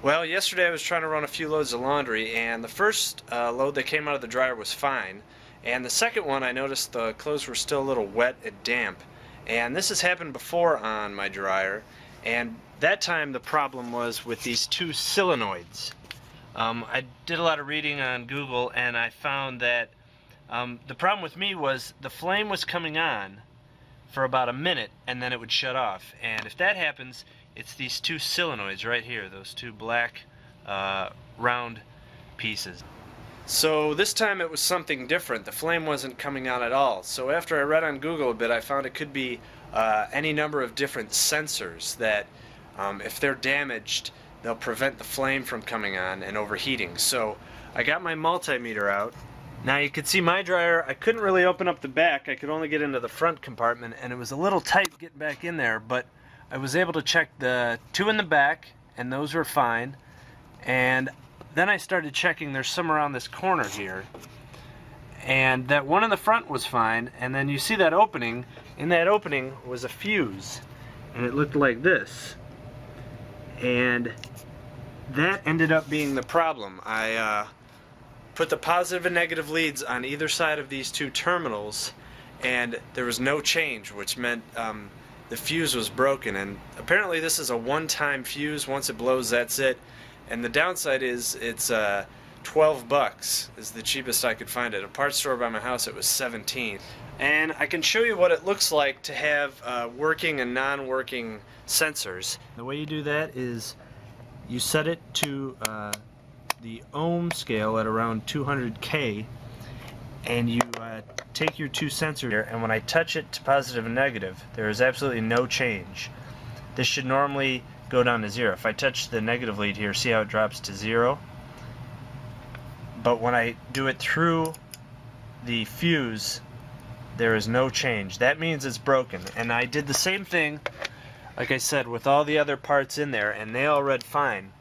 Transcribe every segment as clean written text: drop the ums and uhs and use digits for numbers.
Well, yesterday I was trying to run a few loads of laundry, and the first load that came out of the dryer was fine. And the second one, I noticed the clothes were still a little wet and damp. And this has happened before on my dryer, and that time the problem was with these two solenoids. I did a lot of reading on Google, and I found that the problem with me was the flame was coming on for about a minute and then it would shut off. And if that happens, it's these two solenoids right here, those two black round pieces. So this time it was something different. The flame wasn't coming on at all. So after I read on Google a bit, I found it could be any number of different sensors that if they're damaged, they'll prevent the flame from coming on and overheating. So I got my multimeter out. Now you can see my dryer, I couldn't really open up the back, I could only get into the front compartment, and it was a little tight getting back in there, but I was able to check the two in the back, and those were fine. And then I started checking, there's some around this corner here, and that one in the front was fine. And then you see that opening, in that opening was a fuse, and it looked like this, and that ended up being the problem. I put the positive and negative leads on either side of these two terminals, and there was no change, which meant the fuse was broken. And apparently this is a one-time fuse. Once it blows, that's it. And the downside is it's $12 is the cheapest I could find at a parts store by my house. It was $17. And I can show you what it looks like to have working and non-working sensors. The way you do that is you set it to the ohm scale at around 200K, and you take your two sensors here, and when I touch it to positive and negative, there is absolutely no change. This should normally go down to 0. If I touch the negative lead here, see how it drops to 0? But when I do it through the fuse, there is no change. That means it's broken. And I did the same thing, like I said, with all the other parts in there, and they all read fine.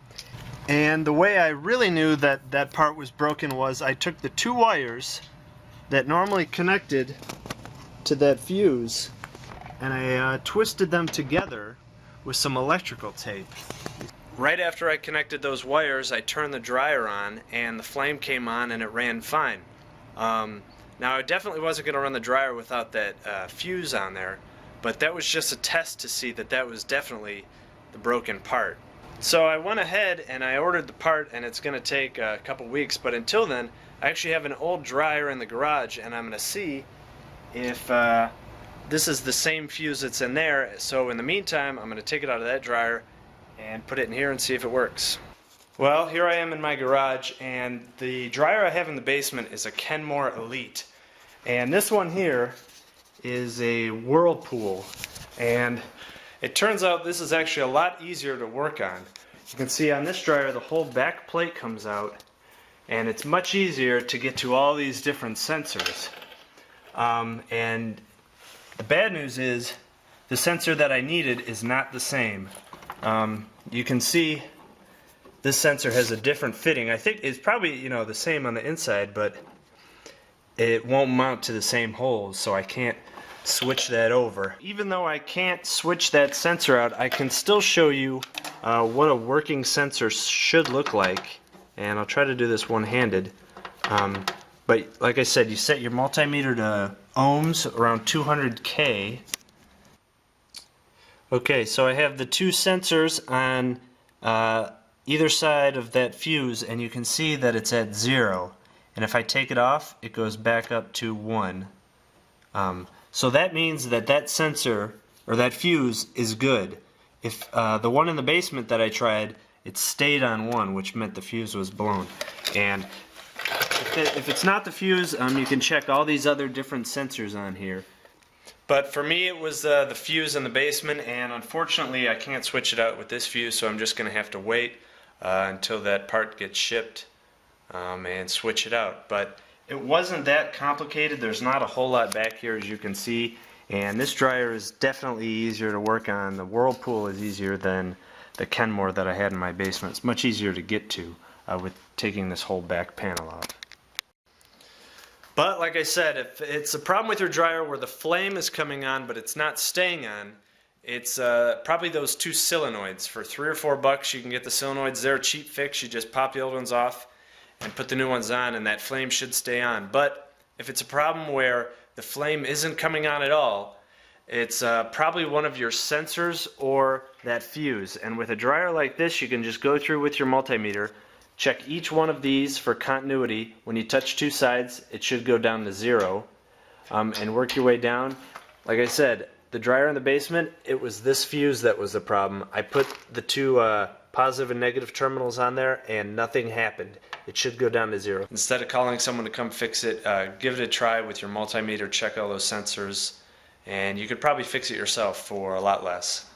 And the way I really knew that that part was broken was I took the two wires that normally connected to that fuse, and I twisted them together with some electrical tape. Right after I connected those wires, I turned the dryer on, and the flame came on and it ran fine. Now I definitely wasn't going to run the dryer without that fuse on there, but that was just a test to see that that was definitely the broken part. So I went ahead and I ordered the part, and it's going to take a couple weeks, but until then I actually have an old dryer in the garage, and I'm going to see if this is the same fuse that's in there. So in the meantime, I'm going to take it out of that dryer and put it in here and see if it works. Well, here I am in my garage, and the dryer I have in the basement is a Kenmore Elite, and this one here is a Whirlpool, and it turns out this is actually a lot easier to work on. You can see on this dryer the whole back plate comes out, and it's much easier to get to all these different sensors. And the bad news is the sensor that I needed is not the same. You can see this sensor has a different fitting. I think it's probably the same on the inside, but it won't mount to the same holes, so I can't switch that over. Even though I can't switch that sensor out, I can still show you what a working sensor should look like, and I'll try to do this one-handed. But like I said, you set your multimeter to ohms around 200K. Okay, so I have the two sensors on either side of that fuse, and you can see that it's at 0. And if I take it off, it goes back up to 1. So that means that that sensor, or that fuse, is good. If the one in the basement that I tried, it stayed on 1, which meant the fuse was blown. And if it's not the fuse, you can check all these other different sensors on here. But for me, it was the fuse in the basement, and unfortunately I can't switch it out with this fuse, so I'm just going to have to wait until that part gets shipped and switch it out. But it wasn't that complicated. There's not a whole lot back here, as you can see, and this dryer is definitely easier to work on. The Whirlpool is easier than the Kenmore that I had in my basement. It's much easier to get to with taking this whole back panel off. But like I said, if it's a problem with your dryer where the flame is coming on but it's not staying on, It's probably those two solenoids. For $3 or $4 you can get the solenoids. They're a cheap fix. You just pop the old ones off and put the new ones on, and that flame should stay on. But if it's a problem where the flame isn't coming on at all, it's probably one of your sensors or that fuse. And with a dryer like this, you can just go through with your multimeter, check each one of these for continuity. When you touch two sides, it should go down to 0, and work your way down. Like I said, the dryer in the basement, it was this fuse that was the problem. I put the two positive and negative terminals on there and nothing happened. It should go down to 0. Instead of calling someone to come fix it, give it a try with your multimeter, check all those sensors, and you could probably fix it yourself for a lot less.